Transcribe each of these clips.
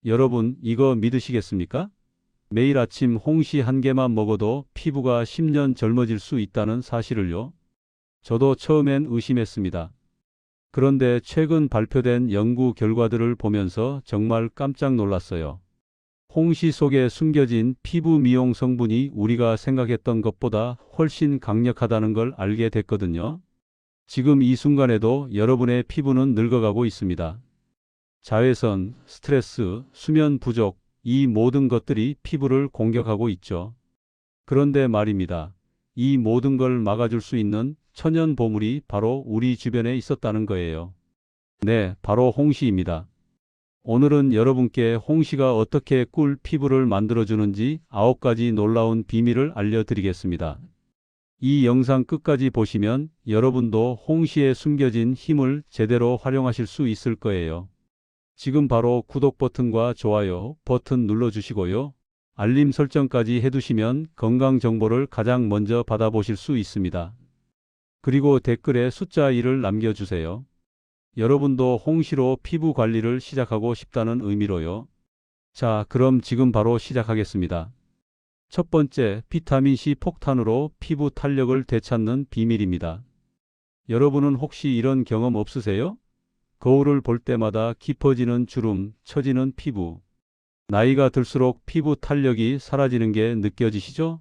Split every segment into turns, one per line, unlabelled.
여러분, 이거 믿으시겠습니까? 매일 아침 홍시 한 개만 먹어도 피부가 10년 젊어질 수 있다는 사실을요. 저도 처음엔 의심했습니다. 그런데 최근 발표된 연구 결과들을 보면서 정말 깜짝 놀랐어요. 홍시 속에 숨겨진 피부 미용 성분이 우리가 생각했던 것보다 훨씬 강력하다는 걸 알게 됐거든요. 지금 이 순간에도 여러분의 피부는 늙어가고 있습니다. 자외선, 스트레스, 수면 부족, 이 모든 것들이 피부를 공격하고 있죠. 그런데 말입니다. 이 모든 걸 막아줄 수 있는 천연 보물이 바로 우리 주변에 있었다는 거예요. 네, 바로 홍시입니다. 오늘은 여러분께 홍시가 어떻게 꿀 피부를 만들어주는지 9가지 놀라운 비밀을 알려드리겠습니다. 이 영상 끝까지 보시면 여러분도 홍시에 숨겨진 힘을 제대로 활용하실 수 있을 거예요. 지금 바로 구독 버튼과 좋아요 버튼 눌러주시고요. 알림 설정까지 해두시면 건강 정보를 가장 먼저 받아보실 수 있습니다. 그리고 댓글에 숫자 1을 남겨주세요. 여러분도 홍시로 피부 관리를 시작하고 싶다는 의미로요. 자, 그럼 지금 바로 시작하겠습니다. 첫 번째, 비타민C 폭탄으로 피부 탄력을 되찾는 비밀입니다. 여러분은 혹시 이런 경험 없으세요? 거울을 볼 때마다 깊어지는 주름, 처지는 피부. 나이가 들수록 피부 탄력이 사라지는 게 느껴지시죠?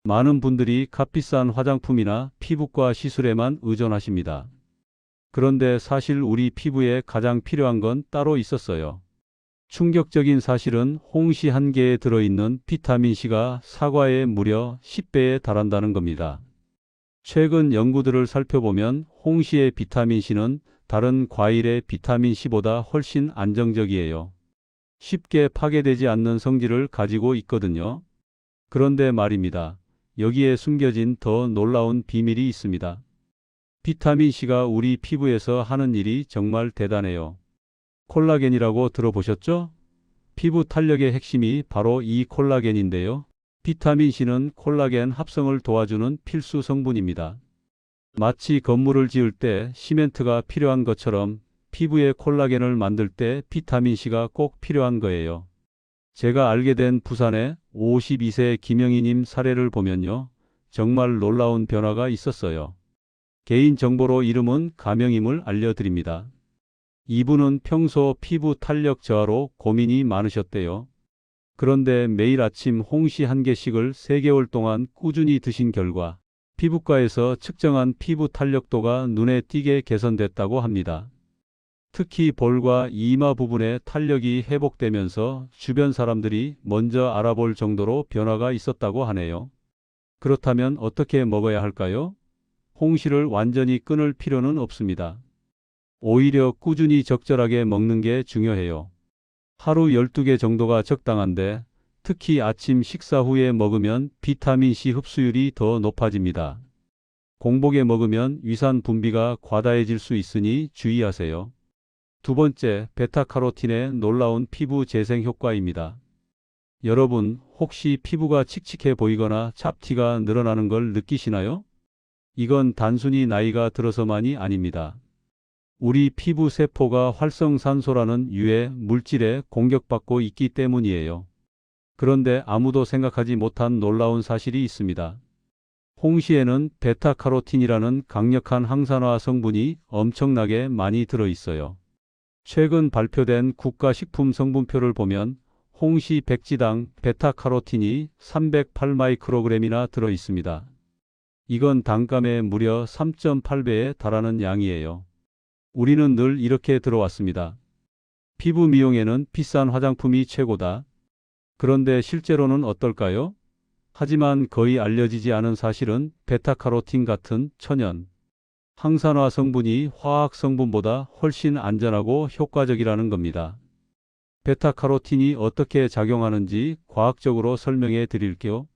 많은 분들이 값비싼 화장품이나 피부과 시술에만 의존하십니다. 그런데 사실 우리 피부에 가장 필요한 건 따로 있었어요. 충격적인 사실은 홍시 한 개에 들어있는 비타민C가 사과의 무려 10배에 달한다는 겁니다. 최근 연구들을 살펴보면 홍시의 비타민C는 다른 과일의 비타민C보다 훨씬 안정적이에요. 쉽게 파괴되지 않는 성질을 가지고 있거든요. 그런데 말입니다. 여기에 숨겨진 더 놀라운 비밀이 있습니다. 비타민C가 우리 피부에서 하는 일이 정말 대단해요. 콜라겐이라고 들어보셨죠? 피부 탄력의 핵심이 바로 이 콜라겐인데요. 비타민C는 콜라겐 합성을 도와주는 필수 성분입니다. 마치 건물을 지을 때 시멘트가 필요한 것처럼 피부에 콜라겐을 만들 때 비타민C가 꼭 필요한 거예요. 제가 알게 된 부산의 52세 김영희님 사례를 보면요. 정말 놀라운 변화가 있었어요. 개인정보로 이름은 가명임을 알려드립니다. 이분은 평소 피부 탄력 저하로 고민이 많으셨대요. 그런데 매일 아침 홍시 한 개씩을 3개월 동안 꾸준히 드신 결과 피부과에서 측정한 피부 탄력도가 눈에 띄게 개선됐다고 합니다. 특히 볼과 이마 부분의 탄력이 회복되면서 주변 사람들이 먼저 알아볼 정도로 변화가 있었다고 하네요. 그렇다면 어떻게 먹어야 할까요? 홍시를 완전히 끊을 필요는 없습니다. 오히려 꾸준히 적절하게 먹는 게 중요해요. 하루 12개 정도가 적당한데 특히 아침 식사 후에 먹으면 비타민C 흡수율이 더 높아집니다. 공복에 먹으면 위산 분비가 과다해질 수 있으니 주의하세요. 두 번째, 베타카로틴의 놀라운 피부 재생 효과입니다. 여러분, 혹시 피부가 칙칙해 보이거나 잡티가 늘어나는 걸 느끼시나요? 이건 단순히 나이가 들어서만이 아닙니다. 우리 피부 세포가 활성산소라는 유해 물질에 공격받고 있기 때문이에요. 그런데 아무도 생각하지 못한 놀라운 사실이 있습니다. 홍시에는 베타카로틴이라는 강력한 항산화 성분이 엄청나게 많이 들어있어요. 최근 발표된 국가식품성분표를 보면 홍시 100지당 베타카로틴이 308마이크로그램이나 들어있습니다. 이건 단감의 무려 3.8배에 달하는 양이에요. 우리는 늘 이렇게 들어왔습니다. 피부 미용에는 비싼 화장품이 최고다. 그런데 실제로는 어떨까요? 하지만 거의 알려지지 않은 사실은 베타카로틴 같은 천연 항산화 성분이 화학 성분보다 훨씬 안전하고 효과적이라는 겁니다. 베타카로틴이 어떻게 작용하는지 과학적으로 설명해 드릴게요.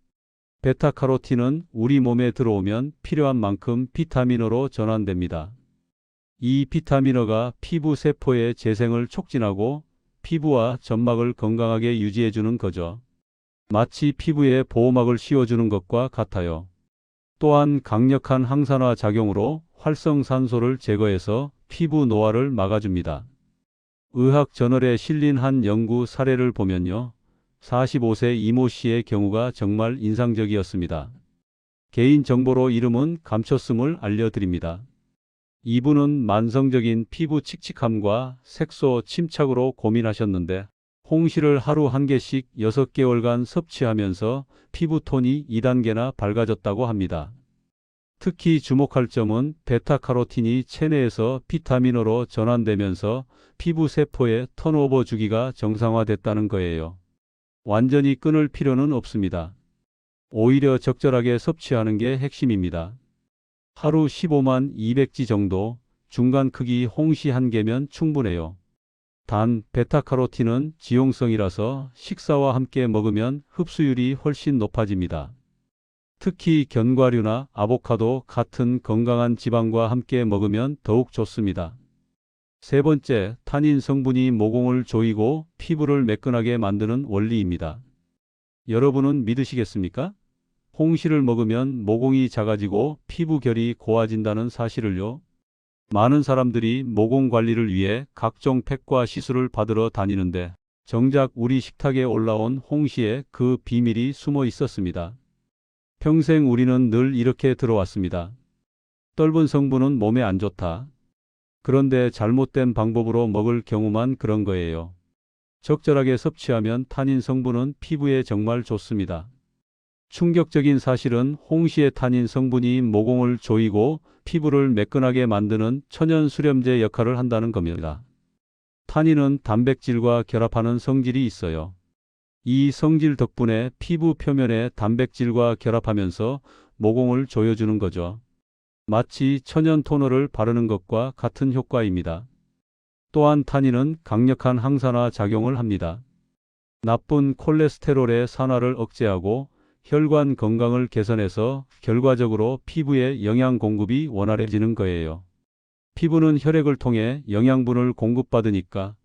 베타카로틴은 우리 몸에 들어오면 필요한 만큼 비타민어로 전환됩니다. 이 비타민어가 피부 세포의 재생을 촉진하고 피부와 점막을 건강하게 유지해주는 거죠. 마치 피부에 보호막을 씌워주는 것과 같아요. 또한 강력한 항산화 작용으로 활성산소를 제거해서 피부 노화를 막아줍니다. 의학 저널에 실린 한 연구 사례를 보면요. 45세 이모 씨의 경우가 정말 인상적이었습니다. 개인 정보로 이름은 감췄음을 알려드립니다. 이분은 만성적인 피부 칙칙함과 색소 침착으로 고민하셨는데 홍시를 하루 한 개씩 6개월간 섭취하면서 피부톤이 2단계나 밝아졌다고 합니다. 특히 주목할 점은 베타카로틴이 체내에서 비타민으로 전환되면서 피부 세포의 턴오버 주기가 정상화됐다는 거예요. 완전히 끊을 필요는 없습니다. 오히려 적절하게 섭취하는 게 핵심입니다. 하루 15만 200지 정도, 중간 크기 홍시 한 개면 충분해요. 단, 베타카로틴은 지용성이라서 식사와 함께 먹으면 흡수율이 훨씬 높아집니다. 특히 견과류나 아보카도 같은 건강한 지방과 함께 먹으면 더욱 좋습니다. 세 번째, 타닌 성분이 모공을 조이고 피부를 매끈하게 만드는 원리입니다. 여러분은 믿으시겠습니까? 홍시를 먹으면 모공이 작아지고 피부 결이 고와진다는 사실을요. 많은 사람들이 모공 관리를 위해 각종 팩과 시술을 받으러 다니는데 정작 우리 식탁에 올라온 홍시에 그 비밀이 숨어 있었습니다. 평생 우리는 늘 이렇게 들어왔습니다. 떫은 성분은 몸에 안 좋다. 그런데 잘못된 방법으로 먹을 경우만 그런 거예요. 적절하게 섭취하면 타닌 성분은 피부에 정말 좋습니다. 충격적인 사실은 홍시의 타닌 성분이 모공을 조이고 피부를 매끈하게 만드는 천연 수렴제 역할을 한다는 겁니다. 타닌은 단백질과 결합하는 성질이 있어요. 이 성질 덕분에 피부 표면에 단백질과 결합하면서 모공을 조여주는 거죠. 마치 천연 토너를 바르는 것과 같은 효과입니다. 또한 타닌은 강력한 항산화 작용을 합니다. 나쁜 콜레스테롤의 산화를 억제하고 혈관 건강을 개선해서 결과적으로 피부에 영양 공급이 원활해지는 거예요. 피부는 혈액을 통해 영양분을 공급받으니까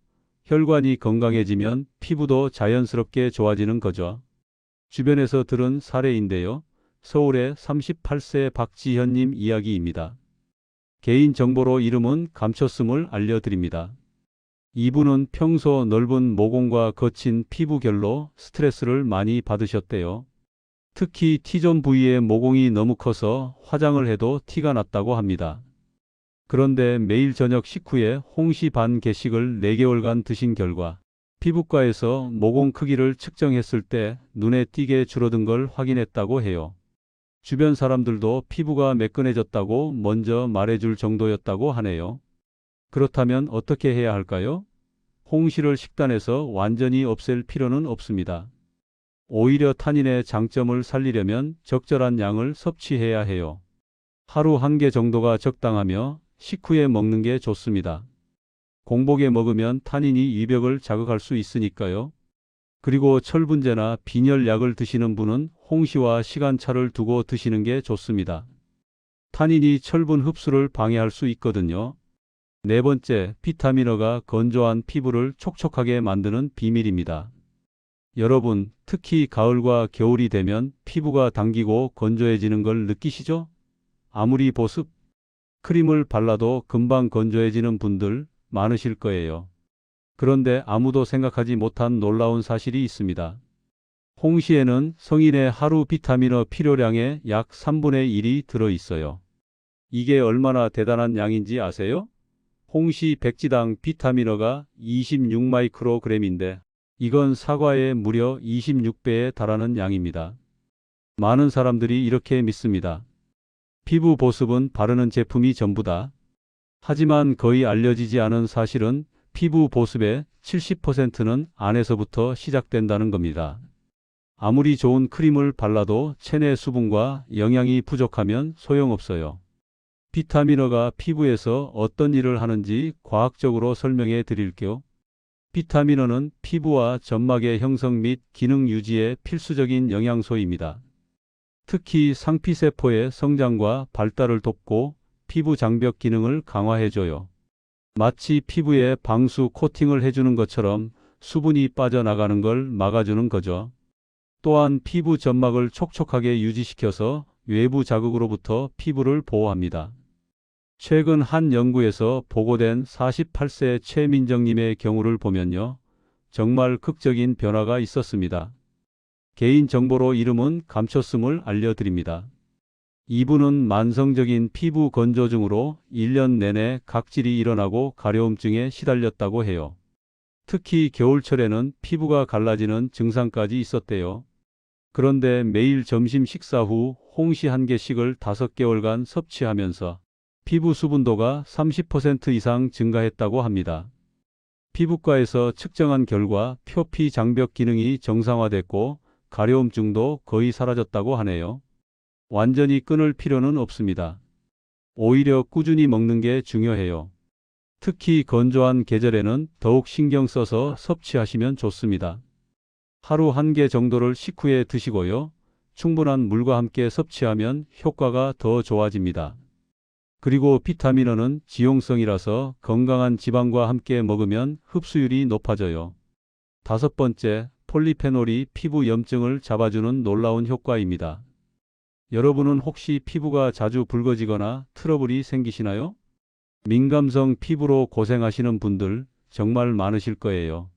혈관이 건강해지면 피부도 자연스럽게 좋아지는 거죠. 주변에서 들은 사례인데요. 서울의 38세 박지현님 이야기입니다. 개인정보로 이름은 감췄음을 알려드립니다. 이분은 평소 넓은 모공과 거친 피부결로 스트레스를 많이 받으셨대요. 특히 T존 부위의 모공이 너무 커서 화장을 해도 티가 났다고 합니다. 그런데 매일 저녁 식후에 홍시 반 개씩을 4개월간 드신 결과 피부과에서 모공 크기를 측정했을 때 눈에 띄게 줄어든 걸 확인했다고 해요. 주변 사람들도 피부가 매끈해졌다고 먼저 말해줄 정도였다고 하네요. 그렇다면 어떻게 해야 할까요? 홍시를 식단에서 완전히 없앨 필요는 없습니다. 오히려 타닌의 장점을 살리려면 적절한 양을 섭취해야 해요. 하루 한 개 정도가 적당하며 식후에 먹는 게 좋습니다. 공복에 먹으면 타닌이 위벽을 자극할 수 있으니까요. 그리고 철분제나 빈혈약을 드시는 분은 홍시와 시간차를 두고 드시는 게 좋습니다. 타닌이 철분 흡수를 방해할 수 있거든요. 네 번째, 비타민어가 건조한 피부를 촉촉하게 만드는 비밀입니다. 여러분, 특히 가을과 겨울이 되면 피부가 당기고 건조해지는 걸 느끼시죠? 아무리 보습, 크림을 발라도 금방 건조해지는 분들 많으실 거예요. 그런데 아무도 생각하지 못한 놀라운 사실이 있습니다. 홍시에는 성인의 하루 비타민어 필요량의 약 3분의 1이 들어있어요. 이게 얼마나 대단한 양인지 아세요? 홍시 100지당 비타민어가 26마이크로그램인데 이건 사과의 무려 26배에 달하는 양입니다. 많은 사람들이 이렇게 믿습니다. 피부 보습은 바르는 제품이 전부다. 하지만 거의 알려지지 않은 사실은 피부 보습의 70%는 안에서부터 시작된다는 겁니다. 아무리 좋은 크림을 발라도 체내 수분과 영양이 부족하면 소용없어요. 비타민어가 피부에서 어떤 일을 하는지 과학적으로 설명해 드릴게요. 비타민어는 피부와 점막의 형성 및 기능 유지에 필수적인 영양소입니다. 특히 상피세포의 성장과 발달을 돕고 피부 장벽 기능을 강화해줘요. 마치 피부에 방수 코팅을 해주는 것처럼 수분이 빠져나가는 걸 막아주는 거죠. 또한 피부 점막을 촉촉하게 유지시켜서 외부 자극으로부터 피부를 보호합니다. 최근 한 연구에서 보고된 48세 최민정님의 경우를 보면요. 정말 극적인 변화가 있었습니다. 개인정보로 이름은 감췄음을 알려드립니다. 이분은 만성적인 피부 건조증으로 1년 내내 각질이 일어나고 가려움증에 시달렸다고 해요. 특히 겨울철에는 피부가 갈라지는 증상까지 있었대요. 그런데 매일 점심 식사 후 홍시 한 개씩을 5개월간 섭취하면서 피부 수분도가 30% 이상 증가했다고 합니다. 피부과에서 측정한 결과 표피 장벽 기능이 정상화됐고 가려움증도 거의 사라졌다고 하네요. 완전히 끊을 필요는 없습니다. 오히려 꾸준히 먹는 게 중요해요. 특히 건조한 계절에는 더욱 신경 써서 섭취하시면 좋습니다. 하루 1개 정도를 식후에 드시고요. 충분한 물과 함께 섭취하면 효과가 더 좋아집니다. 그리고 비타민은 지용성이라서 건강한 지방과 함께 먹으면 흡수율이 높아져요. 5번째, 폴리페놀이 피부 염증을 잡아주는 놀라운 효과입니다. 여러분은 혹시 피부가 자주 붉어지거나 트러블이 생기시나요? 민감성 피부로 고생하시는 분들 정말 많으실 거예요.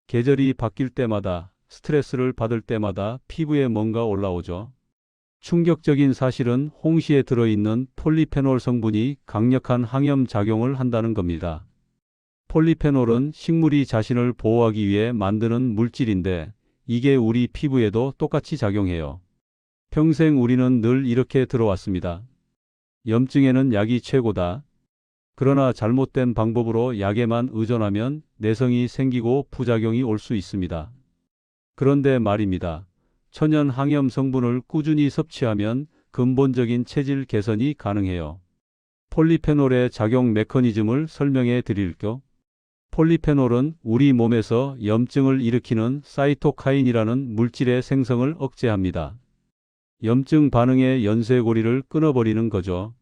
계절이 바뀔 때마다, 스트레스를 받을 때마다 피부에 뭔가 올라오죠. 충격적인 사실은 홍시에 들어있는 폴리페놀 성분이 강력한 항염 작용을 한다는 겁니다. 폴리페놀은 식물이 자신을 보호하기 위해 만드는 물질인데 이게 우리 피부에도 똑같이 작용해요. 평생 우리는 늘 이렇게 들어왔습니다. 염증에는 약이 최고다. 그러나 잘못된 방법으로 약에만 의존하면 내성이 생기고 부작용이 올 수 있습니다. 그런데 말입니다. 천연 항염 성분을 꾸준히 섭취하면 근본적인 체질 개선이 가능해요. 폴리페놀의 작용 메커니즘을 설명해 드릴게요. 폴리페놀은 우리 몸에서 염증을 일으키는 사이토카인이라는 물질의 생성을 억제합니다. 염증 반응의 연쇄고리를 끊어버리는 거죠.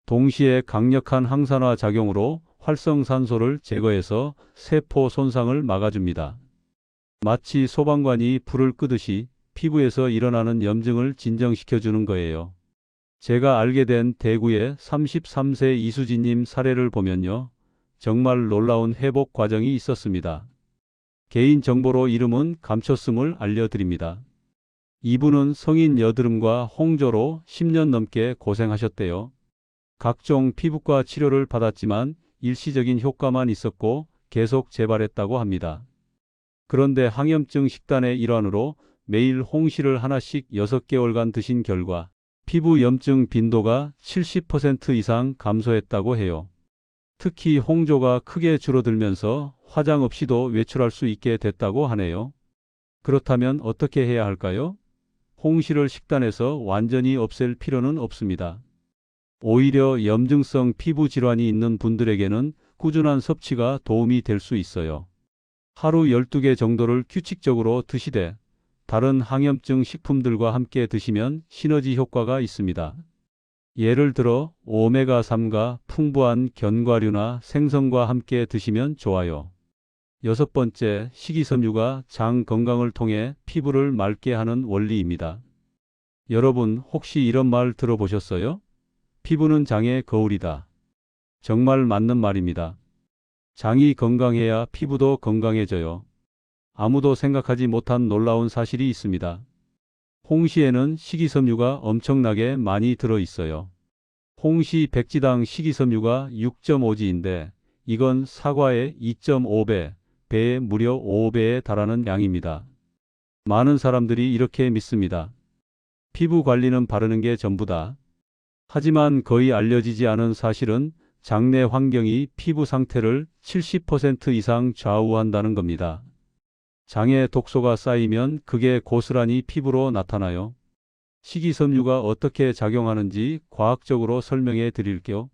동시에 강력한 항산화 작용으로 활성산소를 제거해서 세포 손상을 막아줍니다. 마치 소방관이 불을 끄듯이 피부에서 일어나는 염증을 진정시켜주는 거예요. 제가 알게 된 대구의 33세 이수진님 사례를 보면요. 정말 놀라운 회복 과정이 있었습니다. 개인정보로 이름은 감췄음을 알려드립니다. 이분은 성인 여드름과 홍조로 10년 넘게 고생하셨대요. 각종 피부과 치료를 받았지만 일시적인 효과만 있었고 계속 재발했다고 합니다. 그런데 항염증 식단의 일환으로 매일 홍시를 하나씩 6개월간 드신 결과 피부 염증 빈도가 70% 이상 감소했다고 해요. 특히 홍조가 크게 줄어들면서 화장 없이도 외출할 수 있게 됐다고 하네요. 그렇다면 어떻게 해야 할까요? 홍시를 식단에서 완전히 없앨 필요는 없습니다. 오히려 염증성 피부 질환이 있는 분들에게는 꾸준한 섭취가 도움이 될 수 있어요. 하루 12개 정도를 규칙적으로 드시되 다른 항염증 식품들과 함께 드시면 시너지 효과가 있습니다. 예를 들어 오메가3가 풍부한 견과류나 생선과 함께 드시면 좋아요. 6번째, 식이섬유가 장 건강을 통해 피부를 맑게 하는 원리입니다. 여러분 혹시 이런 말 들어보셨어요? 피부는 장의 거울이다. 정말 맞는 말입니다. 장이 건강해야 피부도 건강해져요. 아무도 생각하지 못한 놀라운 사실이 있습니다. 홍시에는 식이섬유가 엄청나게 많이 들어있어요. 홍시 100지당 식이섬유가 6.5g인데 이건 사과의 2.5배, 배의 무려 5배에 달하는 양입니다. 많은 사람들이 이렇게 믿습니다. 피부 관리는 바르는 게 전부다. 하지만 거의 알려지지 않은 사실은 장내 환경이 피부 상태를 70% 이상 좌우한다는 겁니다. 장에 독소가 쌓이면 그게 고스란히 피부로 나타나요. 식이섬유가 어떻게 작용하는지 과학적으로 설명해 드릴게요.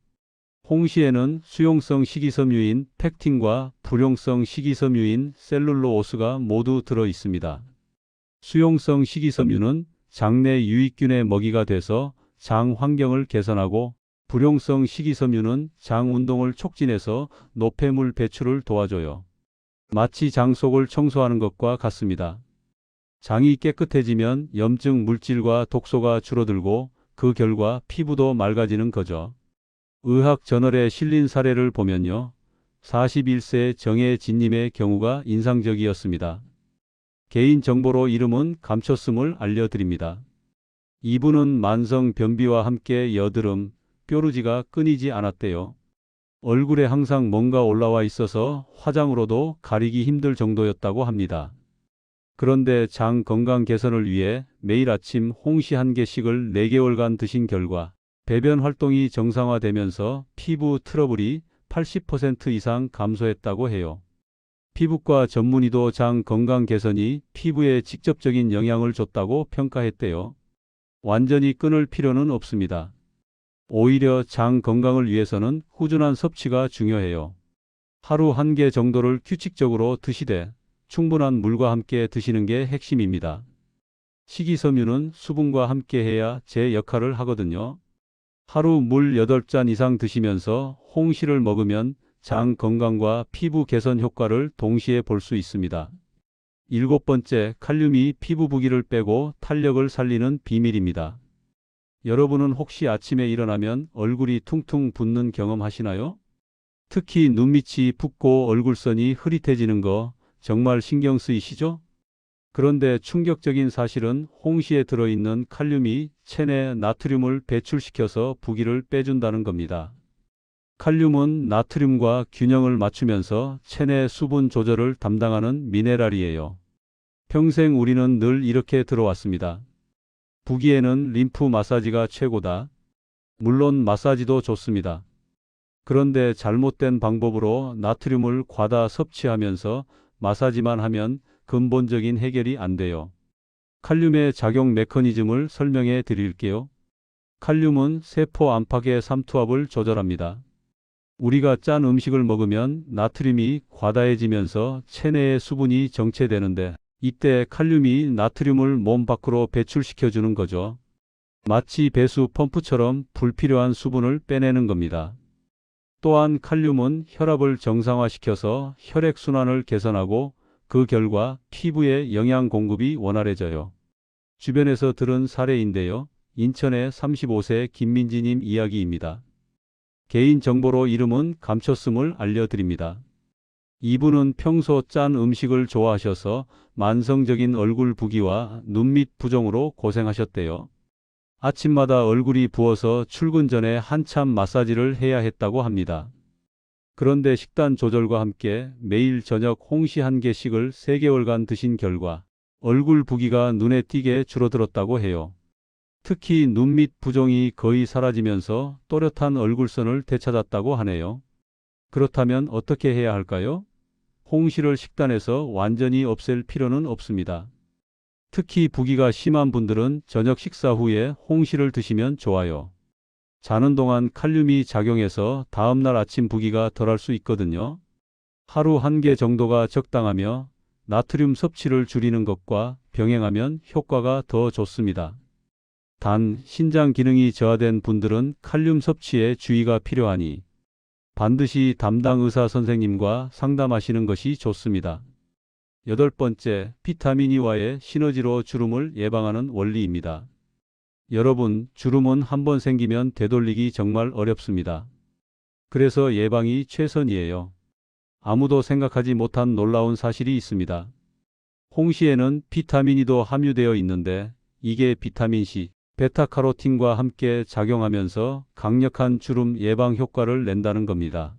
홍시에는 수용성 식이섬유인 팩틴과 불용성 식이섬유인 셀룰로오스가 모두 들어 있습니다. 수용성 식이섬유는 장내 유익균의 먹이가 돼서 장 환경을 개선하고 불용성 식이섬유는 장 운동을 촉진해서 노폐물 배출을 도와줘요. 마치 장 속을 청소하는 것과 같습니다. 장이 깨끗해지면 염증 물질과 독소가 줄어들고 그 결과 피부도 맑아지는 거죠. 의학 저널에 실린 사례를 보면요. 41세 정혜진님의 경우가 인상적이었습니다. 개인정보로 이름은 감췄음을 알려드립니다. 이분은 만성 변비와 함께 여드름, 뾰루지가 끊이지 않았대요. 얼굴에 항상 뭔가 올라와 있어서 화장으로도 가리기 힘들 정도였다고 합니다. 그런데 장 건강 개선을 위해 매일 아침 홍시 1개씩을 4개월간 드신 결과 배변 활동이 정상화되면서 피부 트러블이 80% 이상 감소했다고 해요. 피부과 전문의도 장 건강 개선이 피부에 직접적인 영향을 줬다고 평가했대요. 완전히 끊을 필요는 없습니다. 오히려 장 건강을 위해서는 꾸준한 섭취가 중요해요. 하루 1개 정도를 규칙적으로 드시되 충분한 물과 함께 드시는 게 핵심입니다. 식이섬유는 수분과 함께 해야 제 역할을 하거든요. 하루 물 8잔 이상 드시면서 홍시를 먹으면 장 건강과 피부 개선 효과를 동시에 볼 수 있습니다. 7번째, 칼륨이 피부 부기를 빼고 탄력을 살리는 비밀입니다. 여러분은 혹시 아침에 일어나면 얼굴이 퉁퉁 붓는 경험 하시나요? 특히 눈밑이 붓고 얼굴선이 흐릿해지는 거 정말 신경 쓰이시죠? 그런데 충격적인 사실은 홍시에 들어있는 칼륨이 체내 나트륨을 배출시켜서 부기를 빼준다는 겁니다. 칼륨은 나트륨과 균형을 맞추면서 체내 수분 조절을 담당하는 미네랄이에요. 평생 우리는 늘 이렇게 들어왔습니다. 부기에는 림프 마사지가 최고다. 물론 마사지도 좋습니다. 그런데 잘못된 방법으로 나트륨을 과다 섭취하면서 마사지만 하면 근본적인 해결이 안 돼요. 칼륨의 작용 메커니즘을 설명해 드릴게요. 칼륨은 세포 안팎의 삼투압을 조절합니다. 우리가 짠 음식을 먹으면 나트륨이 과다해지면서 체내의 수분이 정체되는데 이때 칼륨이 나트륨을 몸 밖으로 배출시켜주는 거죠. 마치 배수 펌프처럼 불필요한 수분을 빼내는 겁니다. 또한 칼륨은 혈압을 정상화시켜서 혈액순환을 개선하고 그 결과 피부의 영양 공급이 원활해져요. 주변에서 들은 사례인데요. 인천의 35세 김민지님 이야기입니다. 개인정보로 이름은 감췄음을 알려드립니다. 이분은 평소 짠 음식을 좋아하셔서 만성적인 얼굴 부기와 눈밑 부종으로 고생하셨대요. 아침마다 얼굴이 부어서 출근 전에 한참 마사지를 해야 했다고 합니다. 그런데 식단 조절과 함께 매일 저녁 홍시 1개씩을 3개월간 드신 결과 얼굴 부기가 눈에 띄게 줄어들었다고 해요. 특히 눈밑 부종이 거의 사라지면서 또렷한 얼굴선을 되찾았다고 하네요. 그렇다면 어떻게 해야 할까요? 홍시를 식단에서 완전히 없앨 필요는 없습니다. 특히 부기가 심한 분들은 저녁 식사 후에 홍시를 드시면 좋아요. 자는 동안 칼륨이 작용해서 다음날 아침 부기가 덜할 수 있거든요. 하루 1개 정도가 적당하며 나트륨 섭취를 줄이는 것과 병행하면 효과가 더 좋습니다. 단, 신장 기능이 저하된 분들은 칼륨 섭취에 주의가 필요하니 반드시 담당 의사 선생님과 상담하시는 것이 좋습니다. 8번째, 비타민 E와의 시너지로 주름을 예방하는 원리입니다. 여러분, 주름은 한번 생기면 되돌리기 정말 어렵습니다. 그래서 예방이 최선이에요. 아무도 생각하지 못한 놀라운 사실이 있습니다. 홍시에는 비타민 E도 함유되어 있는데 이게 비타민 C, 베타카로틴과 함께 작용하면서 강력한 주름 예방 효과를 낸다는 겁니다.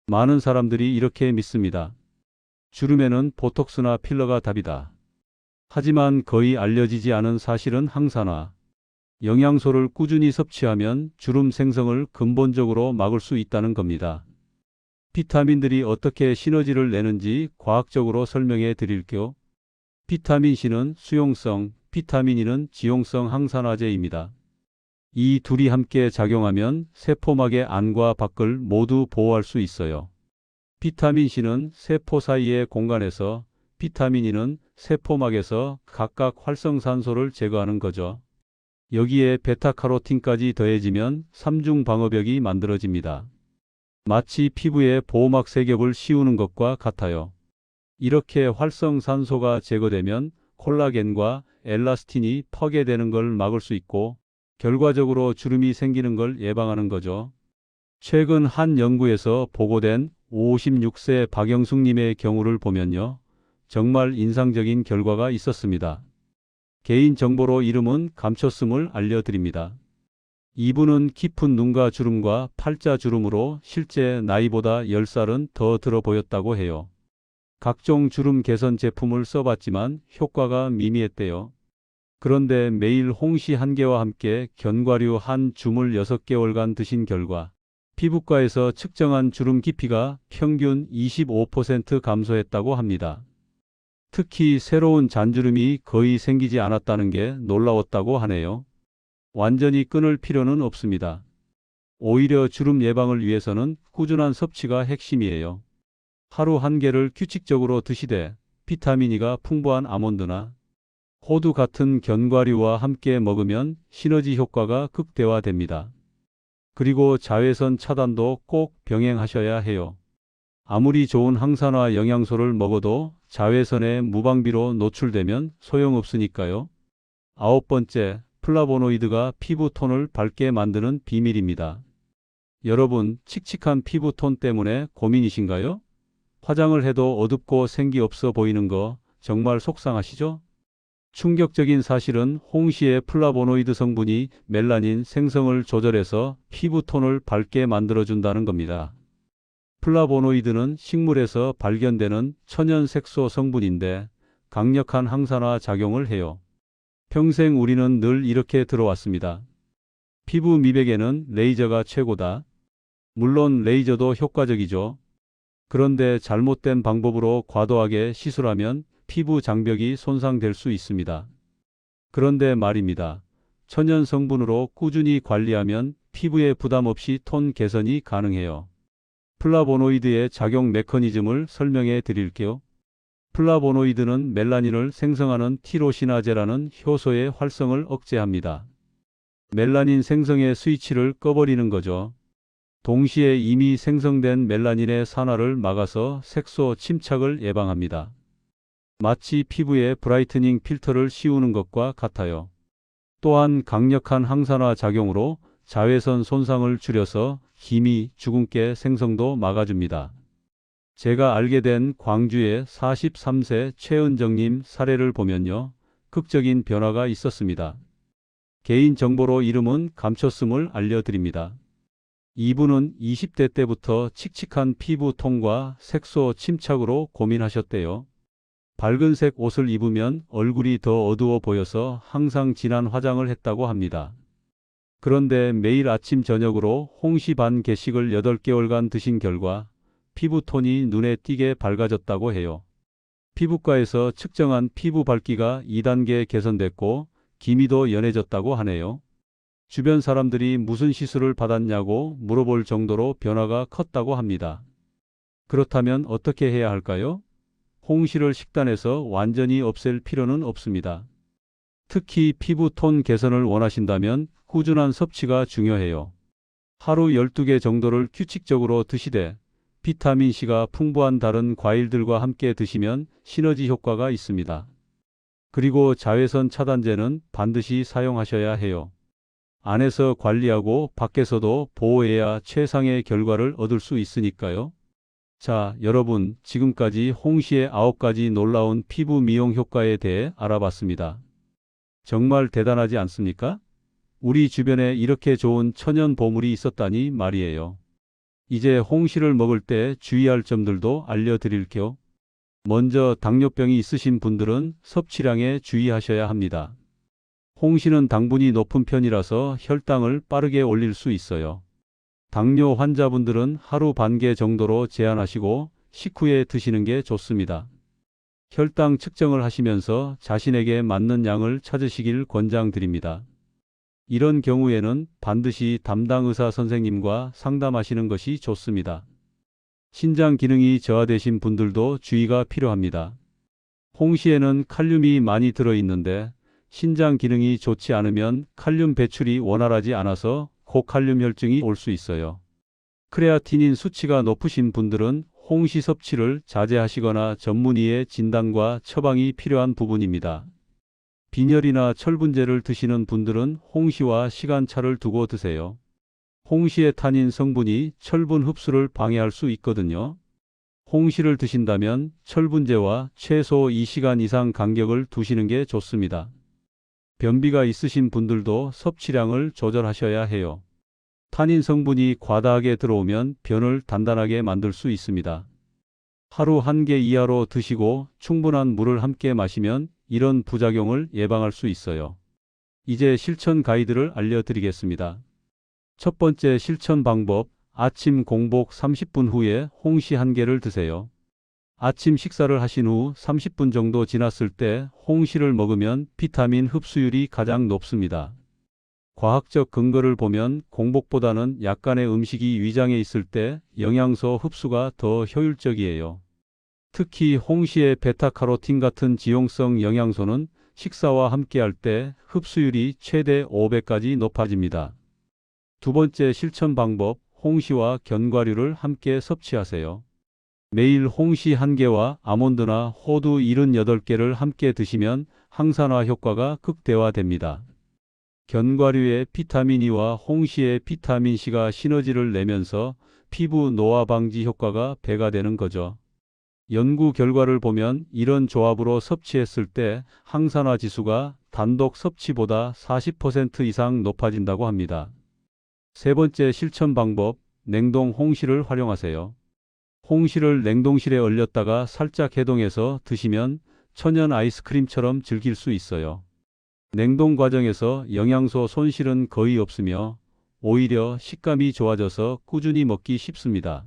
많은 사람들이 이렇게 믿습니다. 주름에는 보톡스나 필러가 답이다. 하지만 거의 알려지지 않은 사실은 항산화, 영양소를 꾸준히 섭취하면 주름 생성을 근본적으로 막을 수 있다는 겁니다. 비타민들이 어떻게 시너지를 내는지 과학적으로 설명해 드릴게요. 비타민 C는 수용성, 비타민 E는 지용성 항산화제입니다. 이 둘이 함께 작용하면 세포막의 안과 밖을 모두 보호할 수 있어요. 비타민 C는 세포 사이의 공간에서, 비타민 E는 세포막에서 각각 활성산소를 제거하는 거죠. 여기에 베타카로틴까지 더해지면 3중 방어벽이 만들어집니다. 마치 피부에 보호막 세겹을 씌우는 것과 같아요. 이렇게 활성산소가 제거되면 콜라겐과 엘라스틴이 파괴되는 걸 막을 수 있고 결과적으로 주름이 생기는 걸 예방하는 거죠. 최근 한 연구에서 보고된 56세 박영숙님의 경우를 보면요. 정말 인상적인 결과가 있었습니다. 개인정보로 이름은 감췄음을 알려드립니다. 이분은 깊은 눈가 주름과 팔자 주름으로 실제 나이보다 10살은 더 들어 보였다고 해요. 각종 주름 개선 제품을 써봤지만 효과가 미미했대요. 그런데 매일 홍시 한 개와 함께 견과류 한 줌을 6개월간 드신 결과 피부과에서 측정한 주름 깊이가 평균 25% 감소했다고 합니다. 특히 새로운 잔주름이 거의 생기지 않았다는 게 놀라웠다고 하네요. 완전히 끊을 필요는 없습니다. 오히려 주름 예방을 위해서는 꾸준한 섭취가 핵심이에요. 하루 한 개를 규칙적으로 드시되 비타민 E가 풍부한 아몬드나 호두 같은 견과류와 함께 먹으면 시너지 효과가 극대화됩니다. 그리고 자외선 차단도 꼭 병행하셔야 해요. 아무리 좋은 항산화 영양소를 먹어도 자외선에 무방비로 노출되면 소용없으니까요. 9번째, 플라보노이드가 피부톤을 밝게 만드는 비밀입니다. 여러분, 칙칙한 피부톤 때문에 고민이신가요? 화장을 해도 어둡고 생기 없어 보이는 거 정말 속상하시죠? 충격적인 사실은 홍시의 플라보노이드 성분이 멜라닌 생성을 조절해서 피부톤을 밝게 만들어준다는 겁니다. 플라보노이드는 식물에서 발견되는 천연 색소 성분인데 강력한 항산화 작용을 해요. 평생 우리는 늘 이렇게 들어왔습니다. 피부 미백에는 레이저가 최고다. 물론 레이저도 효과적이죠. 그런데 잘못된 방법으로 과도하게 시술하면 피부 장벽이 손상될 수 있습니다. 그런데 말입니다. 천연 성분으로 꾸준히 관리하면 피부에 부담 없이 톤 개선이 가능해요. 플라보노이드의 작용 메커니즘을 설명해 드릴게요. 플라보노이드는 멜라닌을 생성하는 티로시나제라는 효소의 활성을 억제합니다. 멜라닌 생성의 스위치를 꺼버리는 거죠. 동시에 이미 생성된 멜라닌의 산화를 막아서 색소 침착을 예방합니다. 마치 피부에 브라이트닝 필터를 씌우는 것과 같아요. 또한 강력한 항산화 작용으로 자외선 손상을 줄여서 기미, 주근깨 생성도 막아줍니다. 제가 알게 된 광주의 43세 최은정님 사례를 보면요. 극적인 변화가 있었습니다. 개인정보로 이름은 감췄음을 알려드립니다. 이분은 20대 때부터 칙칙한 피부톤과 색소 침착으로 고민하셨대요. 밝은색 옷을 입으면 얼굴이 더 어두워 보여서 항상 진한 화장을 했다고 합니다. 그런데 매일 아침 저녁으로 홍시 반 개씩을 8개월간 드신 결과 피부톤이 눈에 띄게 밝아졌다고 해요. 피부과에서 측정한 피부 밝기가 2단계 개선됐고 기미도 연해졌다고 하네요. 주변 사람들이 무슨 시술을 받았냐고 물어볼 정도로 변화가 컸다고 합니다. 그렇다면 어떻게 해야 할까요? 홍시를 식단에서 완전히 없앨 필요는 없습니다. 특히 피부톤 개선을 원하신다면 꾸준한 섭취가 중요해요. 하루 12개 정도를 규칙적으로 드시되 비타민C가 풍부한 다른 과일들과 함께 드시면 시너지 효과가 있습니다. 그리고 자외선 차단제는 반드시 사용하셔야 해요. 안에서 관리하고 밖에서도 보호해야 최상의 결과를 얻을 수 있으니까요. 자, 여러분, 지금까지 홍시의 9가지 놀라운 피부 미용 효과에 대해 알아봤습니다. 정말 대단하지 않습니까? 우리 주변에 이렇게 좋은 천연 보물이 있었다니 말이에요. 이제 홍시를 먹을 때 주의할 점들도 알려드릴게요. 먼저 당뇨병이 있으신 분들은 섭취량에 주의하셔야 합니다. 홍시는 당분이 높은 편이라서 혈당을 빠르게 올릴 수 있어요. 당뇨 환자분들은 하루 반 개 정도로 제한하시고 식후에 드시는 게 좋습니다. 혈당 측정을 하시면서 자신에게 맞는 양을 찾으시길 권장드립니다. 이런 경우에는 반드시 담당 의사 선생님과 상담하시는 것이 좋습니다. 신장 기능이 저하되신 분들도 주의가 필요합니다. 홍시에는 칼륨이 많이 들어있는데 신장 기능이 좋지 않으면 칼륨 배출이 원활하지 않아서 고칼륨 혈증이 올 수 있어요. 크레아티닌 수치가 높으신 분들은 홍시 섭취를 자제하시거나 전문의의 진단과 처방이 필요한 부분입니다. 빈혈이나 철분제를 드시는 분들은 홍시와 시간차를 두고 드세요. 홍시의 타닌 성분이 철분 흡수를 방해할 수 있거든요. 홍시를 드신다면 철분제와 최소 2시간 이상 간격을 두시는 게 좋습니다. 변비가 있으신 분들도 섭취량을 조절하셔야 해요. 타닌 성분이 과다하게 들어오면 변을 단단하게 만들 수 있습니다. 하루 1개 이하로 드시고 충분한 물을 함께 마시면 이런 부작용을 예방할 수 있어요. 이제 실천 가이드를 알려드리겠습니다. 첫 번째 실천 방법, 아침 공복 30분 후에 홍시 1개를 드세요. 아침 식사를 하신 후 30분 정도 지났을 때 홍시를 먹으면 비타민 흡수율이 가장 높습니다. 과학적 근거를 보면 공복보다는 약간의 음식이 위장에 있을 때 영양소 흡수가 더 효율적이에요. 특히 홍시의 베타카로틴 같은 지용성 영양소는 식사와 함께할 때 흡수율이 최대 5배까지 높아집니다. 두 번째 실천 방법, 홍시와 견과류를 함께 섭취하세요. 매일 홍시 1개와 아몬드나 호두 78개를 함께 드시면 항산화 효과가 극대화됩니다. 견과류의 비타민 E와 홍시의 비타민 C가 시너지를 내면서 피부 노화 방지 효과가 배가 되는 거죠. 연구 결과를 보면 이런 조합으로 섭취했을 때 항산화 지수가 단독 섭취보다 40% 이상 높아진다고 합니다. 세 번째 실천 방법, 냉동 홍시를 활용하세요. 홍시를 냉동실에 얼렸다가 살짝 해동해서 드시면 천연 아이스크림처럼 즐길 수 있어요. 냉동 과정에서 영양소 손실은 거의 없으며 오히려 식감이 좋아져서 꾸준히 먹기 쉽습니다.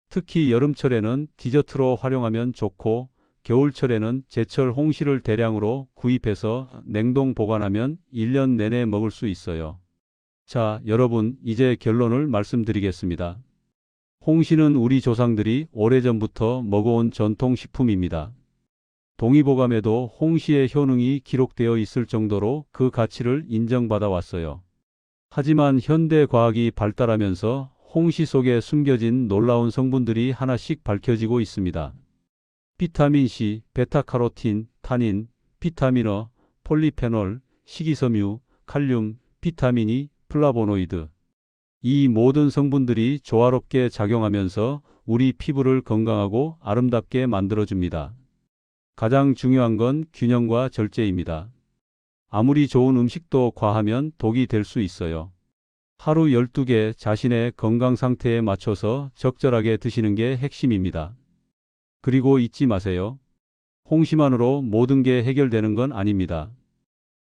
특히 여름철에는 디저트로 활용하면 좋고 겨울철에는 제철 홍시를 대량으로 구입해서 냉동 보관하면 1년 내내 먹을 수 있어요. 자, 여러분, 이제 결론을 말씀드리겠습니다. 홍시는 우리 조상들이 오래전부터 먹어온 전통식품입니다. 동의보감에도 홍시의 효능이 기록되어 있을 정도로 그 가치를 인정받아 왔어요. 하지만 현대 과학이 발달하면서 홍시 속에 숨겨진 놀라운 성분들이 하나씩 밝혀지고 있습니다. 비타민C, 베타카로틴, 타닌, 비타민어, 폴리페놀, 식이섬유, 칼륨, 비타민 E, 플라보노이드. 이 모든 성분들이 조화롭게 작용하면서 우리 피부를 건강하고 아름답게 만들어줍니다. 가장 중요한 건 균형과 절제입니다. 아무리 좋은 음식도 과하면 독이 될 수 있어요. 하루 12개 자신의 건강 상태에 맞춰서 적절하게 드시는 게 핵심입니다. 그리고 잊지 마세요. 홍시만으로 모든 게 해결되는 건 아닙니다.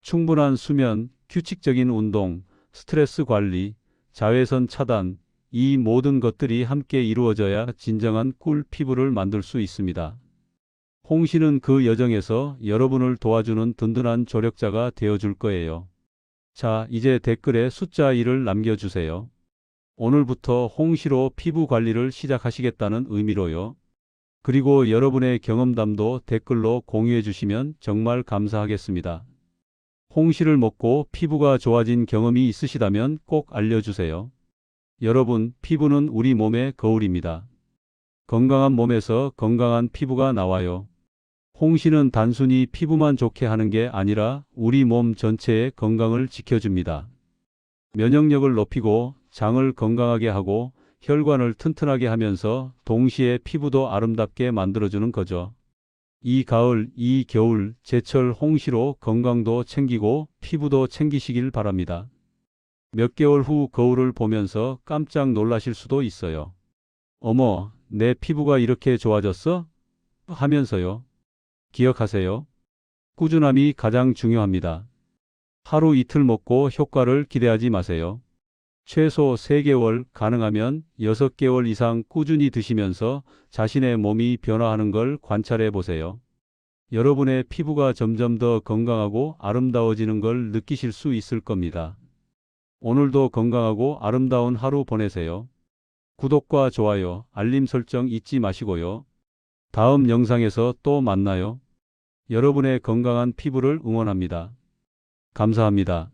충분한 수면, 규칙적인 운동, 스트레스 관리, 자외선 차단, 이 모든 것들이 함께 이루어져야 진정한 꿀 피부를 만들 수 있습니다. 홍시는 그 여정에서 여러분을 도와주는 든든한 조력자가 되어줄 거예요. 자, 이제 댓글에 숫자 1을 남겨주세요. 오늘부터 홍시로 피부 관리를 시작하시겠다는 의미로요. 그리고 여러분의 경험담도 댓글로 공유해 주시면 정말 감사하겠습니다. 홍시를 먹고 피부가 좋아진 경험이 있으시다면 꼭 알려주세요. 여러분, 피부는 우리 몸의 거울입니다. 건강한 몸에서 건강한 피부가 나와요. 홍시는 단순히 피부만 좋게 하는 게 아니라 우리 몸 전체의 건강을 지켜줍니다. 면역력을 높이고 장을 건강하게 하고 혈관을 튼튼하게 하면서 동시에 피부도 아름답게 만들어주는 거죠. 이 가을, 이 겨울, 제철 홍시로 건강도 챙기고 피부도 챙기시길 바랍니다. 몇 개월 후 거울을 보면서 깜짝 놀라실 수도 있어요. 어머, 내 피부가 이렇게 좋아졌어? 하면서요. 기억하세요. 꾸준함이 가장 중요합니다. 하루 이틀 먹고 효과를 기대하지 마세요. 최소 3개월, 가능하면 6개월 이상 꾸준히 드시면서 자신의 몸이 변화하는 걸 관찰해 보세요. 여러분의 피부가 점점 더 건강하고 아름다워지는 걸 느끼실 수 있을 겁니다. 오늘도 건강하고 아름다운 하루 보내세요. 구독과 좋아요, 알림 설정 잊지 마시고요. 다음 영상에서 또 만나요. 여러분의 건강한 피부를 응원합니다. 감사합니다.